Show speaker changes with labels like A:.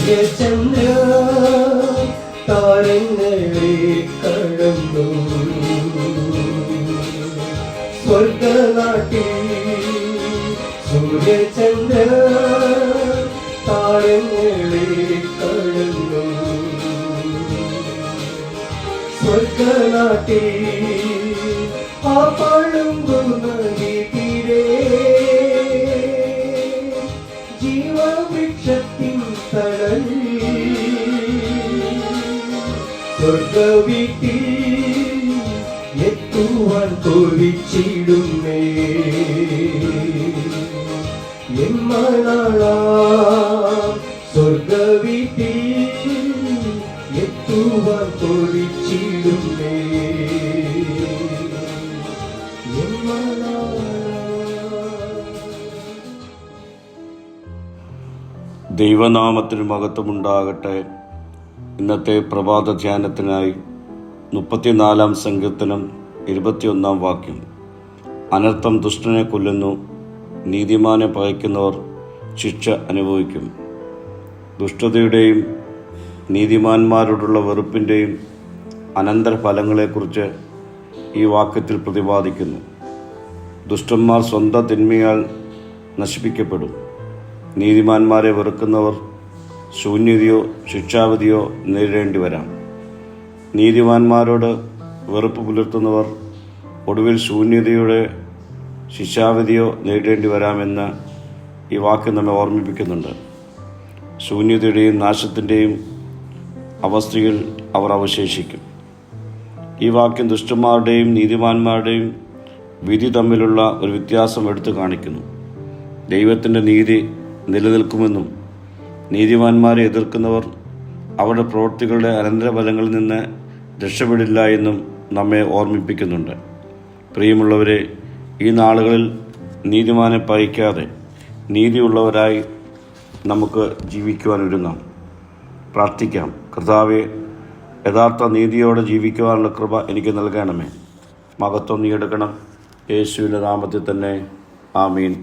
A: സൂര്യചന്ദ്ര താരങ്ങളെ കടന്നു സ്വർഗനാട്ടിൽ സൂര്യചന്ദ്ര താരങ്ങളെ കടന്നു സ്വർഗനാട്ടിൽ ആ പഴുമ്പുന്ന തീരെ ജീവവൃക്ഷത്തിൻ തണലിൽ സ്വർഗവീട്ടിൽ എത്തുവാൻ കൊതിച്ചിടുന്നേ എന്നാളാ സ്വർഗവീട്ടിൽ എത്തുവാൻ കൊതിച്ചിടുന്നേ
B: ദൈവനാമത്തിന് മഹത്വമുണ്ടാകട്ടെ. ഇന്നത്തെ പ്രഭാത ധ്യാനത്തിനായി 34 സങ്കീർത്തനം 21 വാക്യം. അനർത്ഥം ദുഷ്ടനെ കൊല്ലുന്നു, നീതിമാനെ പകയ്ക്കുന്നവർ ശിക്ഷ അനുഭവിക്കും. ദുഷ്ടതയുടെയും നീതിമാന്മാരോടുള്ള വെറുപ്പിൻ്റെയും അനന്തരഫലങ്ങളെക്കുറിച്ച് ഈ വാക്യത്തിൽ പ്രതിപാദിക്കുന്നു. ദുഷ്ടന്മാർ സ്വന്തം തിന്മയാൽ നശിപ്പിക്കപ്പെടും. നീതിമാന്മാരെ വെറുക്കുന്നവർ ശൂന്യതയോ ശിക്ഷാവിധിയോ നേരിടേണ്ടി വരാം. നീതിമാന്മാരോട് വെറുപ്പ് പുലർത്തുന്നവർ ഒടുവിൽ ശൂന്യതയുടെ ശിക്ഷാവിധിയോ നേരിടേണ്ടി വരാമെന്ന് ഈ വാക്യം നമ്മെ ഓർമ്മിപ്പിക്കുന്നുണ്ട്. ശൂന്യതയുടെയും നാശത്തിൻ്റെയും അവസ്ഥയിൽ അവർ അവശേഷിക്കും. ഈ വാക്യം ദുഷ്ടന്മാരുടെയും നീതിമാന്മാരുടെയും വിധി തമ്മിലുള്ള ഒരു വ്യത്യാസം എടുത്തു കാണിക്കുന്നു. ദൈവത്തിൻ്റെ നീതി നിലനിൽക്കുമെന്നും നീതിമാന്മാരെ എതിർക്കുന്നവർ അവരുടെ പ്രവൃത്തികളുടെ അനന്തരഫലങ്ങളിൽ നിന്ന് രക്ഷപ്പെടില്ല എന്നും നമ്മെ ഓർമ്മിപ്പിക്കുന്നുണ്ട്. പ്രിയമുള്ളവരെ, ഈ നാളുകളിൽ നീതിമാനെ പകയ്ക്കാതെ നീതിയുള്ളവരായി നമുക്ക് ജീവിക്കുവാൻ ഒരുങ്ങാം. പ്രാർത്ഥിക്കാം. കർത്താവേ, യഥാർത്ഥ നീതിയോടെ ജീവിക്കുവാനുള്ള കൃപ എനിക്ക് നൽകണമേ. മഹത്വം നീ എടുക്കണം. യേശുവിൻ്റെ നാമത്തിൽ തന്നെ. ആമീൻ.